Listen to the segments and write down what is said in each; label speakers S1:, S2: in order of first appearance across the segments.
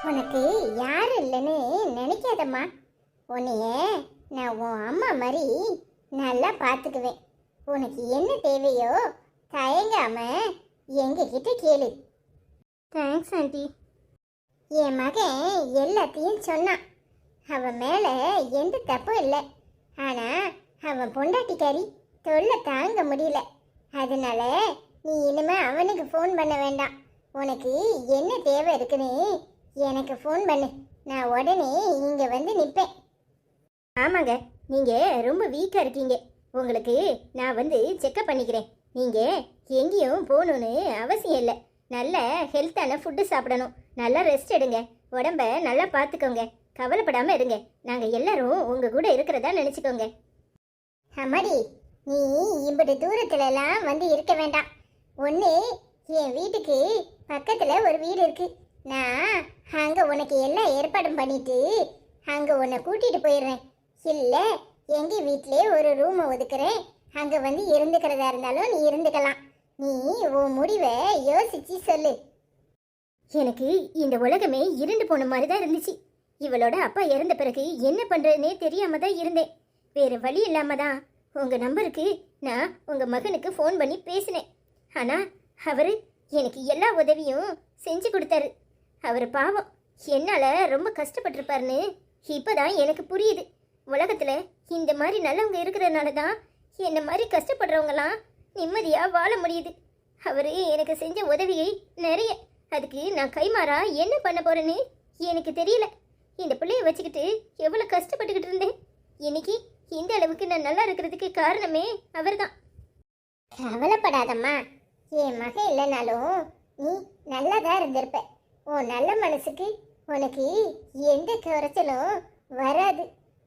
S1: உனக்கு யாரும் இல்லைன்னு நினைக்காதம்மா. உன்னைய நான் உன் அம்மா மாதிரி நல்லா பார்த்துக்குவேன். உனக்கு என்ன தேவையோ தயங்காம எங்ககிட்ட கேளு. Thanks aunty. என் மகன் எல்லாத்தையும் சொன்னான். அவன் மேலே எந்த தப்பும் இல்லை. ஆனால் அவன் பொண்டாட்டிக்காரி தொல்லை தாங்க முடியல. அதனால நீ இனிமே அவனுக்கு ஃபோன் பண்ண வேண்டாம். உனக்கு என்ன தேவை இருக்குன்னு எனக்கு ஃபோன் பண்ணு. நான் உடனே இங்கே வந்து நிற்பேன். ஆமாங்க, நீங்கள் ரொம்ப வீக்காக இருக்கீங்க. உங்களுக்கு நான் வந்து செக்கப் பண்ணிக்கிறேன். நீங்கள் எங்கேயும் போகணுன்னு அவசியம் இல்லை. நல்ல ஹெல்த்தான ஃபுட்டு சாப்பிடணும். நல்லா ரெஸ்ட் எடுங்க. உடம்ப நல்லா பார்த்துக்கோங்க. கவலைப்படாமல் இருங்க. நாங்கள் எல்லாரும் உங்கள் கூட இருக்கிறதா நினச்சிக்கோங்க. அம்மாடி, நீ இப்படி தூரத்துலலாம் வந்து இருக்க வேண்டாம். ஒன்று, என் வீட்டுக்கு பக்கத்தில் ஒரு வீடு இருக்கு. நான் அங்கே உனக்கு எல்லா ஏற்பாடும் பண்ணிட்டு அங்கே உன்னை கூட்டிகிட்டு போயிடுறேன். இல்லை, எங்கள் வீட்டிலே ஒரு ரூமை ஒதுக்குறேன். அங்கே வந்து இருந்துக்கிறதா இருந்தாலும் நீ இருந்துக்கலாம். நீ உன் முடிவை யோசிச்சு சொல்லு. எனக்கு இந்த உலகமே இருண்டு போன மாதிரி தான் இருந்துச்சு. இவளோட அப்பா இறந்த பிறகு என்ன பண்ணுறதுனே தெரியாம தான் இருந்தேன். வேறு வழி இல்லாம தான் உங்கள் நம்பருக்கு நான் உங்கள் மகனுக்கு ஃபோன் பண்ணி பேசினேன். ஆனால் அவர் எனக்கு எல்லா உதவியும் செஞ்சு கொடுத்தாரு. அவர் பாவம் என்னால் ரொம்ப கஷ்டப்பட்டிருப்பாருன்னு இப்போ தான் எனக்கு புரியுது. உலகத்தில் இந்த மாதிரி நல்லவங்க இருக்கிறதுனால தான் என்ன மாதிரி கஷ்டப்படுறவங்களாம் நிம்மதியாக வாழ முடியுது. அவர் எனக்கு செஞ்ச உதவியை நிறைய. அதுக்கு நான் கைமாறா என்ன பண்ண போகிறேன்னு எனக்கு தெரியல. இந்த பிள்ளைய வச்சுக்கிட்டு எவ்வளோ கஷ்டப்பட்டுக்கிட்டு இருந்தேன். இன்னைக்கு இந்த அளவுக்கு நான் நல்லா இருக்கிறதுக்கு காரணமே அவர் தான். கவலைப்படாதம்மா. என் மகன் இல்லைனாலும் நீ நல்லா தான் இருந்திருப்ப. உன் நல்ல மனசுக்கு உனக்கு எந்த குறைச்சலும் வராது.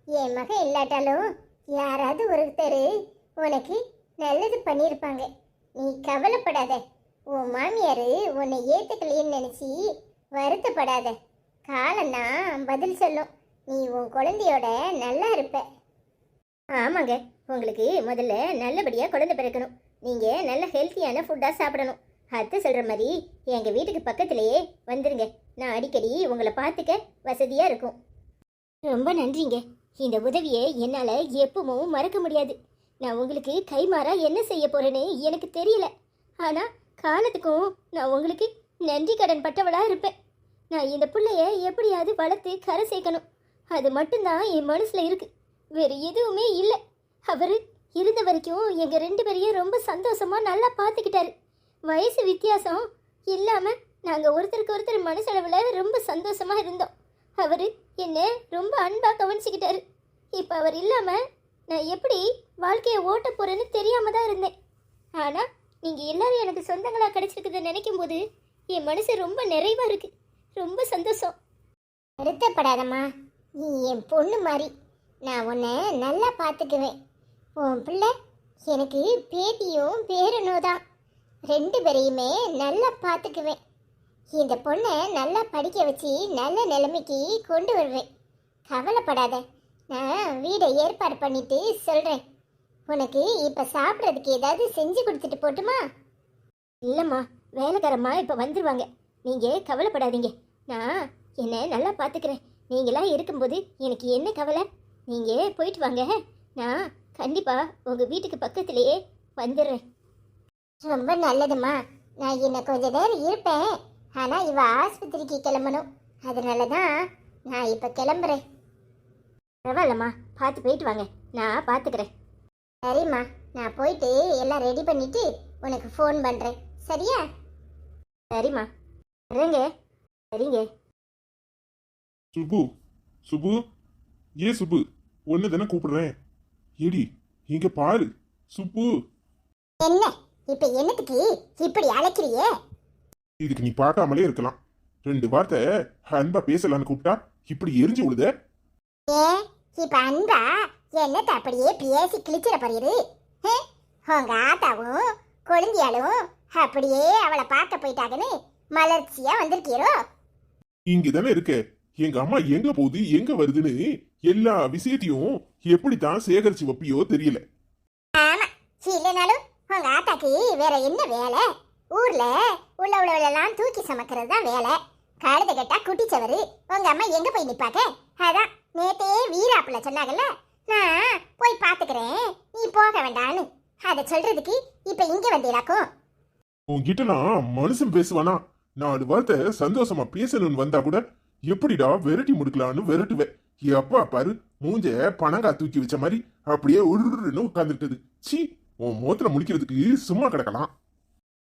S1: என் மகன் இல்லாட்டாலும் யாராவது ஒருத்தர் உனக்கு நல்லது பண்ணியிருப்பாங்க. நீ கவலைப்படாத. உன் மாமியார் உன்னை ஏற்றுக்கலைன்னு நினச்சி வருத்தப்படாத. காலம்தான் பதில் சொல்லும். நீ உன் குழந்தையோட நல்லா இருப்ப. ஆமாங்க, உங்களுக்கு முதல்ல நல்லபடியாக குழந்தை பிறக்கணும். நீங்கள் நல்ல ஹெல்த்தியான ஃபுட்டாக சாப்பிடணும். அத்தை சொல்கிற மாதிரி எங்கள் வீட்டுக்கு பக்கத்துலேயே வந்துருங்க. நான் அடிக்கடி உங்களை பார்த்துக்க வசதியாக இருக்கும். ரொம்ப நன்றிங்க. இந்த உதவியை என்னால் எப்பவும் மறக்க முடியாது. நான் உங்களுக்கு கைமாறா என்ன செய்ய போகிறேன்னு எனக்கு தெரியல. ஆனால் காலத்துக்கும் நான் உங்களுக்கு நன்றி கடன் பட்டவளாக இருப்பேன். நான் இந்த பிள்ளைய எப்படியாவது வளர்த்து கரை சேர்க்கணும். அது மட்டும்தான் என் மனசில் இருக்குது. வேறு எதுவுமே இல்லை. அவர் இருந்த வரைக்கும் எங்கள் 2 பேரையும் ரொம்ப சந்தோஷமாக நல்லா பார்த்துக்கிட்டாரு. வயசு வித்தியாசம் இல்லாமல் நாங்கள் ஒருத்தருக்கு ஒருத்தர் மனசளவில் ரொம்ப சந்தோஷமாக இருந்தோம். அவர் என்னை ரொம்ப அன்பாக கவனிச்சுக்கிட்டாரு. இப்போ அவர் இல்லாமல் நான் எப்படி வாழ்க்கையை ஓட்ட போகிறேன்னு தெரியாமல் தான் இருந்தேன். ஆனால் நீங்கள் எல்லாரும் எனக்கு சொந்தங்களாக கிடைச்சிருக்குதை நினைக்கும் போது என் மனசு ரொம்ப நிறைவாக இருக்குது. ரொம்ப சந்தோஷம். வருத்தப்படாதம்மா. நீ என் பொண்ணு மாதிரி. நான் உன்னை நல்லா பார்த்துக்குவேன். உன் பிள்ளை எனக்கு பேத்தியும் பேரனும் தான். 2 பேரையுமே நல்லா பார்த்துக்குவேன். இந்த பொண்ணை நல்லா படிக்க வச்சு நல்ல நிலைமைக்கு கொண்டு வருவேன். கவலைப்படாத. நான் வீடை ஏற்பாடு பண்ணிட்டு சொல்கிறேன். உனக்கு இப்போ சாப்பிட்றதுக்கு ஏதாவது செஞ்சு கொடுத்துட்டு போட்டுமா? இல்லைம்மா, வேலைக்காரம்மா இப்போ வந்துடுவாங்க. நீங்கள் கவலைப்படாதீங்க. நான் என்னை நல்லா பார்த்துக்கிறேன். நீங்களாம் இருக்கும்போது எனக்கு என்ன கவலை? நீங்கள் போயிட்டு வாங்க. நான் கண்டிப்பாக உங்கள் வீட்டுக்கு பக்கத்துலேயே வந்துடுறேன். ரொம்ப நல்லதும்மா. நான் இன்னும் கொஞ்ச நேரம் இருப்பேன். ஆனால் இவ ஆஸ்பத்திரிக்கு கிளம்பணும். அதனால தான் நான் இப்போ கிளம்புறேன். பரவாயில்லம்மா, பார்த்து போயிட்டு வாங்க. நான் பார்த்துக்கிறேன். சரிம்மா, நான் போயிட்டு எல்லாம் ரெடி பண்ணிவிட்டு உனக்கு ஃபோன் பண்ணுறேன். சரியா? சரிம்மா. சரிங்க. சரிங்க.
S2: சுபு, சுபு, ஏ சுபு, ஒன்னு தானே கூப்பிடுறேன். ஏடி இங்க பாரு. சுப்பு.
S1: என்ன இப்ப என்னத்துக்கு இப்படி அழைக்கிறியே?
S2: இதுக்கு நீ பார்க்காமலே இருக்கலாம். 2 வார்த்தை அன்பா பேசலான்னு கூப்பிட்டா இப்படி எரிஞ்சு விழுத.
S1: ஏ, இப்ப அன்பா என்னத்த அப்படியே பேசி கிழிச்சிட போறீரு? உங்க ஆத்தாவும் கொழுந்தியாலும் அப்படியே அவளை பார்க்க போயிட்டாங்கன்னு மலர்ச்சியா வந்திருக்கீரோ?
S2: இங்க தானே இருக்க. எங்க அம்மா எங்க போகுது எங்க வருதுன்னு எல்லா விஷயத்தையும் எப்படித்தான் சேகரிச்சு வைப்பியோ தெரியல.
S1: ஆமா, இல்லைனாலும் உங்க ஆத்தாக்கு வேற என்ன வேலை? ஊர்ல உள்ளவளெல்லாம் தூக்கி சமைக்கிறது தான் வேலை. கழுத கேட்டா குட்டிச்சவரு. உங்க அம்மா எங்க போய் நிப்பாக்க? அதான் நேத்தே வீராப்புல சொன்னாங்கல்ல, நான் போய் பாத்துக்கிறேன், நீ போக வேண்டான்னு. அத சொல்றதுக்கு இப்ப இங்க வந்தீராக்கும்.
S2: உன்கிட்ட நான் மனுஷன் பேசுவானா? 4 வார்த்தை சந்தோஷமா பேசணும்னு வந்தா கூட எப்படிடா விரட்டி முடிக்கலான்னு விரட்டுவேன். எப்பா பாரு, மூஞ்ச பணங்கா தூக்கி வச்ச மாதிரி அப்படியே உருன்னு உட்கார்ந்துட்டது. சீ, உன் முகத்துல முடிக்கிறதுக்கு சும்மா கிடக்கலாம்.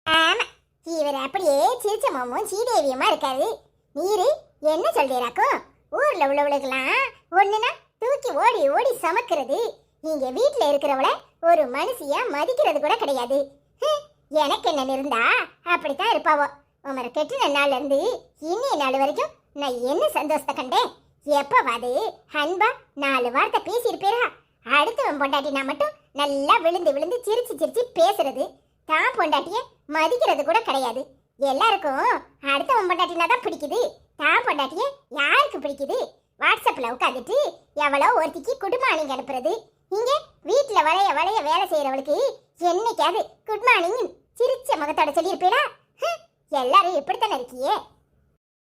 S1: ஆமா, இவர் அப்படியே சிரிச்ச மாமும் சீதேவியமா இருக்காரு. நீரு என்ன சொல்றீராக்கும்? ஊர்ல உள்ளவளுக்கெல்லாம் ஒண்ணுனா தூக்கி ஓடி ஓடி சமக்கிறது. நீங்க வீட்டுல இருக்கிறவள ஒரு மனுஷியா மதிக்கிறது கூட கிடையாது. எனக்கு என்ன இருந்தா அப்படித்தான் இருப்பாவோ. உமரை கெட்டின நாள்ல இருந்து இன்னைய நாள் வரைக்கும் நான் என்ன சந்தோஷத்தை கண்டேன். எப்பவாது அன்பா 4 வார்த்தை பேசியிருப்பேரா? அடுத்தவன் பொண்டாட்டினா மட்டும் நல்லா விழுந்து விழுந்து சிரிச்சு சிரிச்சு பேசுறது. தான் பொண்டாட்டிய மதிக்கிறது கூட கிடையாது. எல்லாருக்கும் அடுத்தவன் பொண்டாட்டினா தான் பிடிக்குது. தான் பொண்டாட்டிய யாருக்கு பிடிக்குது? வாட்ஸ்அப்ல உட்காந்துட்டு எவ்வளோ ஒருத்திக்கு குட் மார்னிங் அனுப்புறது. இங்க வீட்டுல வளைய வளைய வேலை செய்யறவளுக்கு என்னைக்காவது குட் மார்னிங் சிரிச்ச முகத்தோட சொல்லியிருப்பீரா? எல்லாரும் எப்படித்தானே இருக்கியே.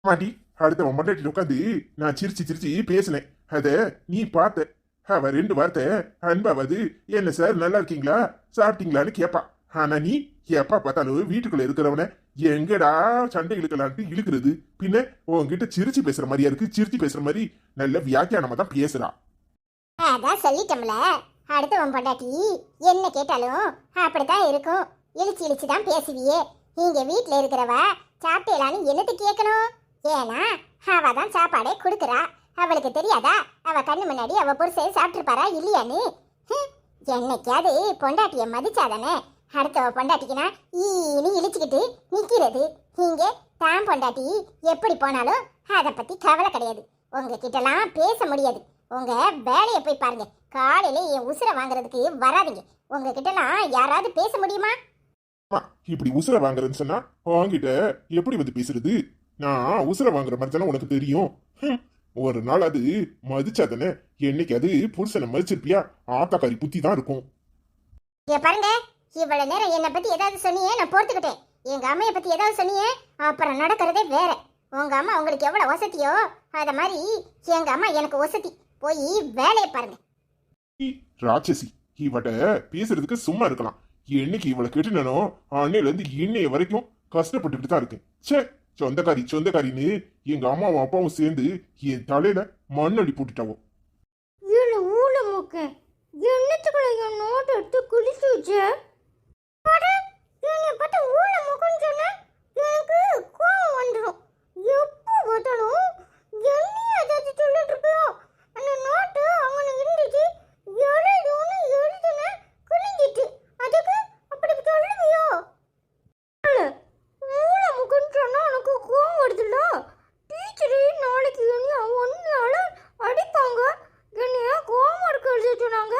S2: மாட்டி, அடுத்த மொண்டாட்டி உட்காந்து நான் சிரிச்சு சிரிச்சு பேசினேன். அத நீ பார்த்த. அவ 2 வார்த்தை அன்பாவது என்ன சார் நல்லா இருக்கீங்களா சாப்பிட்டீங்களான்னு கேப்பா. ஆனா நீ எப்ப பார்த்தாலும் வீட்டுக்குள்ள இருக்கிறவன எங்கடா சண்டை இழுக்கலான்ட்டு இழுக்கிறது. பின்ன உன்கிட்ட சிரிச்சு பேசுற மாதிரியா இருக்கு. சிரிச்சு பேசுற மாதிரி நல்ல வியாக்கியானமா தான் பேசுறா.
S1: அதான் சொல்லிட்டோம்ல, அடுத்தவன் பொண்டாட்டி என்ன கேட்டாலும் அப்படித்தான் இருக்கும். இழிச்சு இழிச்சு தான் பேசுவியே. நீங்க வீட்டுல இருக்கிறவ சாப்பிட்டேலான்னு என்னத்து கேட்கணும்? ஏன்னா அவ தான் சாப்பாடே கொடுக்குறா. அவளுக்கு தெரியாதா அவ கண்ணு முன்னாடி அவ புருஷன் சாப்பிட்டுருப்பாரா இல்லையான்னு? என்னைக்காவது பொண்டாட்டிய மதிச்சாதானே அடுத்தவ பொண்டாட்டிக்குனா ஈனி இழிச்சுக்கிட்டு நிக்கிறது. நீங்க தான் பொண்டாட்டி எப்படி போனாலும் அதை பத்தி கவலை கிடையாது. உங்ககிட்டலாம் பேச முடியாது. உங்க வேலையை போய் பாருங்க. காலையில என் உசுரை வாங்குறதுக்கு வராதிங்க. உங்ககிட்டலாம் யாராவது பேச முடியுமா?
S2: இப்படி உசுர வாங்குறேன்னு சொன்னா உன்கிட்ட எப்படி வந்து பேசுறது? நான் உசுர வாங்குற மாதிரி தானே உனக்கு தெரியும். ஒரு நாள் அது மதிச்சாதானே. என்னைக்கு அது புருஷனை மதிச்சிருப்பியா? ஆத்தாக்காரி புத்தி தான் இருக்கும்.
S1: பாருங்க, இவ்வளவு நேரம் என்னை பத்தி ஏதாவது சொன்னியே, நான் பொறுத்துக்கிட்டேன். எங்க அம்மைய பத்தி ஏதாவது சொன்னியே, அப்புறம் நடக்கிறதே வேற. உங்க அம்மா உங்களுக்கு எவ்வளவு வசதியோ அத மாதிரி எங்க அம்மா எனக்கு வசதி. போய் வேலையை பாருங்க.
S2: ராட்சசி, இவட்ட பேசுறதுக்கு சும்மா இருக்கலாம். என்னைக்கு இவளை கெட்டினோ அன்னையில இருந்து இன்னைய வரைக்கும் கஷ்டப்பட்டுக்கிட்டு தான் இருக்கேன். சே, சொந்தக்காரி சொந்தக்காரின்னு எங்க அம்மாவும் அப்பாவும் சேர்ந்து என் தலையில மண்ணடி போட்டுட்டாவோ.
S1: ஊழ மூக்க என்னத்துக்குள்ள என் நோட் எடுத்து குளிச்சு வச்ச? பார்த்து ஊழ மூக்கன்னு சொன்ன எனக்கு கோவம் வந்துடும். எப்போ பார்த்தாலும் என்னையும் ஏதாவது சொல்லிட்டு இருப்பியோ? அந்த நோட்டு அவங்க இருந்துச்சு, எழுதுன்னு எழுதுன குளிஞ்சிட்டு, அதுக்கு அப்படி சொல்லுவியோ? ஊழ மூக்கன்னு சொன்னா உனக்கு கோவம் வருதுல்ல? டீச்சரு நாளைக்கு என்னைய ஒன்னால அடிப்பாங்க. என்னைய கோவம் இருக்க எழுத சொன்னாங்க.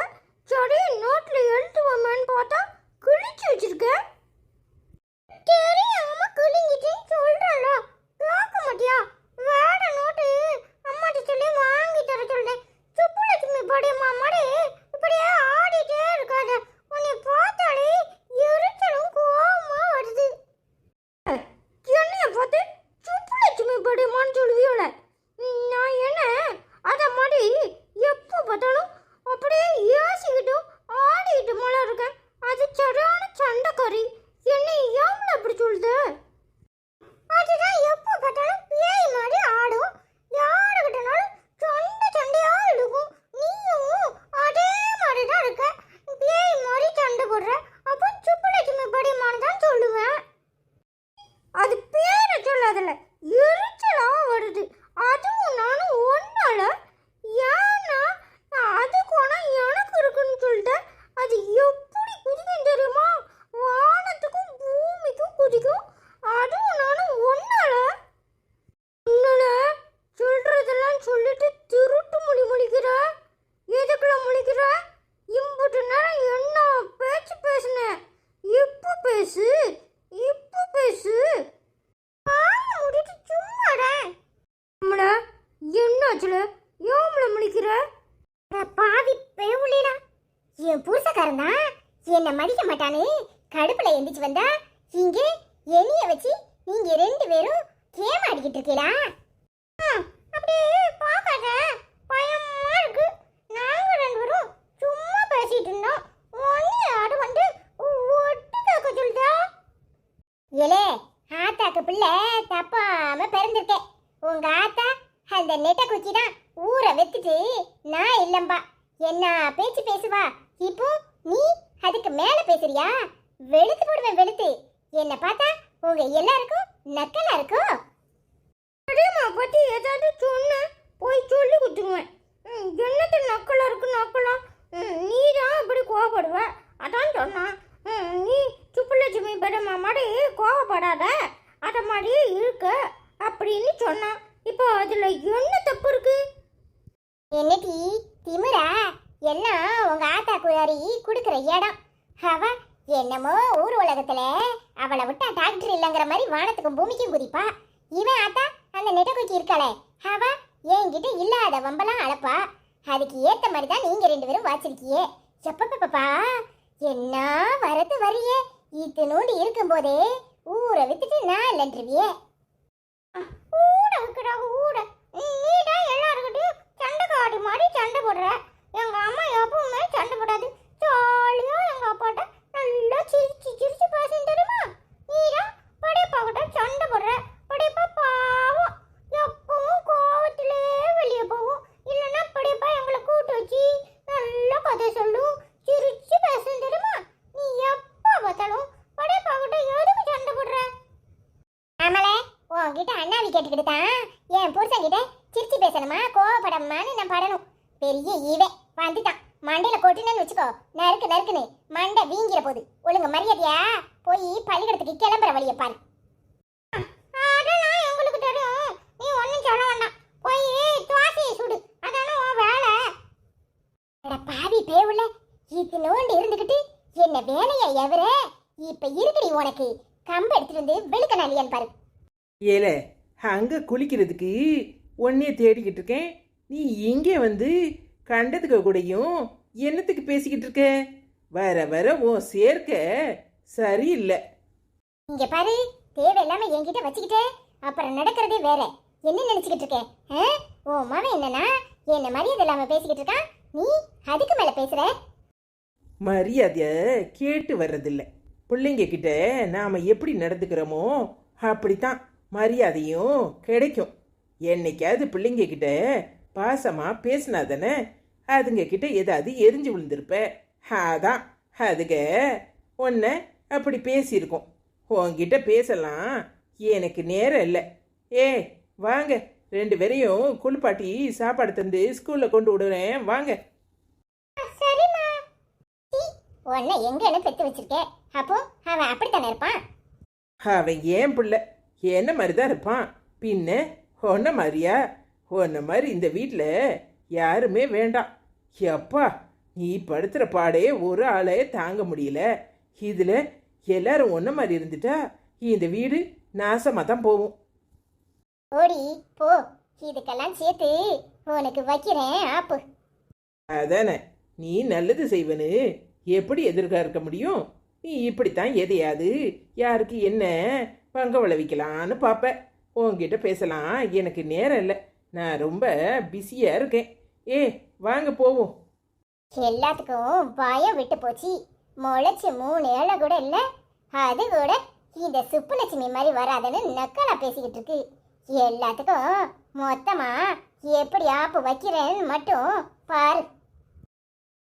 S1: சரி, நோட்ல எழுதுவோமேன்னு பார்த்தா கிழிச்சு வச்சிருக்க. தெரியாம கிழிஞ்சிட்டேன்னு சொல்றல, பார்க்க மாட்டியா? வேற நோட்டு அம்மாட்ட சொல்லி வாங்கி தர சொல்றேன். சுப்புலட்சுமி படியம்மா மாதிரி இப்படியே ஆடிட்டே இருக்காத. உன்னை பார்த்தாலே எரிச்சலும் கோவமா வருது. என்னைய பார்த்து சுப்புலட்சுமி படியம்மான்னு சொல்லுவியோல, நான் என்ன அத மாதிரி எப்போ பார்த்தாலும் அப்படியே யோசிக்கிட்டும் ஆடிக்கிட்டு போல இருக்கேன். அது சரியான சண்டைக்காரி. என்னை எவ்வளோ அப்படி சொல்லுது? அதுதான் எப்போ பார்த்தாலும் பேய் மாதிரி ஆடும். யாருக்கிட்டனாலும் சண்டை சண்டையா இருக்கும். நீயும் அதே மாதிரி தான் இருக்க. பேய் மாதிரி சண்டை போடுற. அப்போ சுப்புலட்சுமி படியம்மான்னு தான் சொல்லுவேன். அது பேரை சொல்லாதல்ல, எரிச்சலா வருது. அதுவும் நானும் ஒன்னால. ஏன்னா அதுக்கு ஆனா எனக்கு இருக்குன்னு சொல்லிட்டு அது எப்படி குதிக்கும் தெரியுமா? வானத்துக்கும் பூமிக்கும் குதிக்கும். அதுவும் நானும் ஒன்னால. உன்னால சொல்றதெல்லாம் சொல்லிட்டு திருட்டு மொழி முழிக்கிற. எதுக்குள்ள முழிக்கிற? இம்புட்டு நேரம் என்ன பேச்சு பேசுனேன். இப்போ பேசு, இப்போ பேசு. என்னாச்சுல ஏம்ல முழிக்கிற? பாவி பேவுலடா, என் புருஷக்காரன் தான் என்ன மடிக்க மாட்டானே கடுப்புல எந்திரிச்சு வந்தா. இங்க எலிய வச்சு நீங்க 2 பேரும் கேம் ஆடிக்கிட்டு இருக்கீங்களா? அப்படியே பார்க்காத, பயமா இருக்கு. நாங்க ரெண்டு பேரும் சும்மா பேசிட்டு இருந்தோம். ஒன்னே ஆடு வந்து ஒட்டு கேட்க சொல்லுதா? ஏலே, ஆத்தாக்கு பிள்ளை தப்பாம பிறந்திருக்கேன். உங்க ஆத்தா அந்த நெட்ட குச்சி தான் ஊரை வெத்துட்டு நான் இல்லம்பா. என்ன பேச்சு பேசுவா? இப்போ நீ அதுக்கு மேல பேசுறியா? வெளுத்து போடுவேன் வெளுத்து. என்ன பார்த்தா உங்க எல்லாருக்கும் நக்கலா இருக்கும். பத்தி ஏதாவது சொன்ன போய் சொல்லி கொடுத்துருவேன். என்னத்த நக்கலா இருக்கு நக்கலா? நீ தான் அப்படி கோவப்படுவ, அதான் சொன்னான். நீ சுப்புலட்சுமி பெருமா மாதிரி கோவப்படாத, அத மாதிரி இருக்க அப்படின்னு சொன்னான். இப்போ அதுல என்ன தப்பு இருக்கு? என்னடி திமிரா? எல்லாம் உங்க ஆத்தா குயாரி குடுக்கிற இடம். அவ என்னமோ ஊர் உலகத்துல அவளை விட்டா டாக்டர் இல்லைங்கிற மாதிரி வானத்துக்கும் பூமிக்கும் குதிப்பா. இவன் ஆத்தா அந்த நெட்டக்குச்சி இருக்காளே, அவ என்கிட்ட இல்லாத வம்பெல்லாம் அளப்பா. அதுக்கு ஏத்த மாதிரி தான் நீங்க ரெண்டு பேரும் வாச்சிருக்கியே. எப்பப்பா என்ன வரது வரியே? இத்தனோண்டு இருக்கும் போதே ஊரை வித்துட்டு நான் இல்லைன்றியே. ஊட வைக்கிறாங்க ஊட. நீதான் எல்லாருக்கிட்டையும் சண்டை காடி மாதிரி சண்டை போடுற. எங்க அம்மா எப்பவுமே சண்டை போடாது. ஜாலியா எங்க அப்பாட்ட நல்லா சிரிச்சு சிரிச்சு பேசுன்னு தெரியுமா? நீதான் படைப்பா கிட்ட சண்டை போடுற. படைப்பா பாவம் எப்பவும் கோவத்திலே வெளியே போகும். இல்லைன்னா படைப்பா எங்களை கூட்டு வச்சு நல்லா கதை சொல்லும், சிரிச்சு பேசுன்னு தெரியுமா? நீ எப்ப பார்த்தாலும் படைப்பா கிட்ட எதுக்கு சண்டை போடுற? ஆமலே, உன்கிட்ட அண்ணாவி கேட்டுக்கிட்டு தான் என் புருஷன் கிட்ட சிரிச்சு பேசணுமா கோவப்படமான்னு நான் படணும். பெரிய ஈவே வந்துட்டான். மண்டையில கொட்டினு வச்சுக்கோ, நறுக்கு நறுக்குன்னு மண்டை வீங்கிற போது. ஒழுங்கு மரியாதையா போய் பள்ளிக்கூடத்துக்கு கிளம்புற வழியை பாரு. அதெல்லாம் எங்களுக்கு தெரியும், நீ ஒன்றும் சொல்ல வேண்டாம். போய் துவாசியை சுடு, அதானே உன் வேலை. பாவி பேவுல இது நோண்டு இருந்துக்கிட்டு என்ன வேலையா எவர? இப்ப இருக்குடி உனக்கு கம்பு எடுத்துட்டு வந்து வெளுக்க நாளியான்னு பாரு.
S3: ஏல, அங்க குளிக்கிறதுக்கு ஒன்னே தேடிக்கிட்டு இருக்கேன். நீ இங்கே வந்து கண்டதுக்கு கூடயும் என்னத்துக்கு பேசிக்கிட்டு இருக்க? வர வர உன் சேர்க்க சரியில்லை.
S1: இங்க பாரு, தேவையில்லாம என்கிட்ட வச்சுக்கிட்டே அப்புறம் நடக்கிறதே வேற. என்ன நினைச்சுக்கிட்டு இருக்கேன்? உன் மகன் என்னன்னா என்ன மரியாதை இல்லாம பேசிக்கிட்டு இருக்கான், நீ அதுக்கு மேல பேசுற.
S3: மரியாதைய கேட்டு வர்றதில்ல. பிள்ளைங்க கிட்ட நாம எப்படி நடந்துக்கிறோமோ அப்படித்தான் மரியாதையும் கிடைக்கும். என்னைக்காவது பிள்ளைங்க கிட்ட பாசமா பேசினாதானே அதுங்க கிட்ட ஏதாவது எரிஞ்சு விழுந்திருப்ப. அதான் அதுக உன்னை அப்படி பேசியிருக்கோம். உன்கிட்ட பேசலாம் எனக்கு நேரம் இல்லை. வாங்க, ரெண்டு பேரையும் குளிப்பாட்டி சாப்பாடு தந்து ஸ்கூல்ல கொண்டு விடுறேன், வாங்க.
S1: சரிம்மா. உன்னை எங்கன்னு பெத்து வச்சிருக்கேன், அப்போ அவன் அப்படித்தானே இருப்பான்.
S3: அவன் ஏன் பிள்ளை என்ன மாதிரிதான் இருப்பான். பின்ன உன்ன மாதிரியா? உன்ன மாதிரி இந்த வீட்டில் யாருமே வேண்டாம். எப்பா, நீ படுத்துற பாடே ஒரு ஆளே தாங்க முடியல. இதில் எல்லாரும் ஒன்ன மாதிரி இருந்துட்டா இந்த வீடு நாசமாக தான் போகும்.
S1: ஓடி போ, இதுக்கெல்லாம் சேர்த்து உனக்கு வைக்கிறேன் ஆப்பு.
S3: அதானே, நீ நல்லது செய்வனு எப்படி எதிர்பார்க்க முடியும்? நீ இப்படித்தான் எதையாது யாருக்கு என்ன பங்க விளைவிக்கலான்னு பார்ப்ப. உன்கிட்ட பேசலாம் எனக்கு நேரம் இல்லை, நான் ரொம்ப பிஸியாக இருக்கேன். வாங்க போவோம்.
S1: எல்லாத்துக்கும் பயம் விட்டு போச்சு. முளைச்சு 3 ஏழை கூட இல்லை, அது கூட இந்த சுப்புலட்சுமி மாதிரி வராதுன்னு நக்கலா பேசிக்கிட்டு இருக்கு. எல்லாத்துக்கும் மொத்தமா எப்படி ஆப்பு வைக்கிறேன்னு மட்டும் பாரு.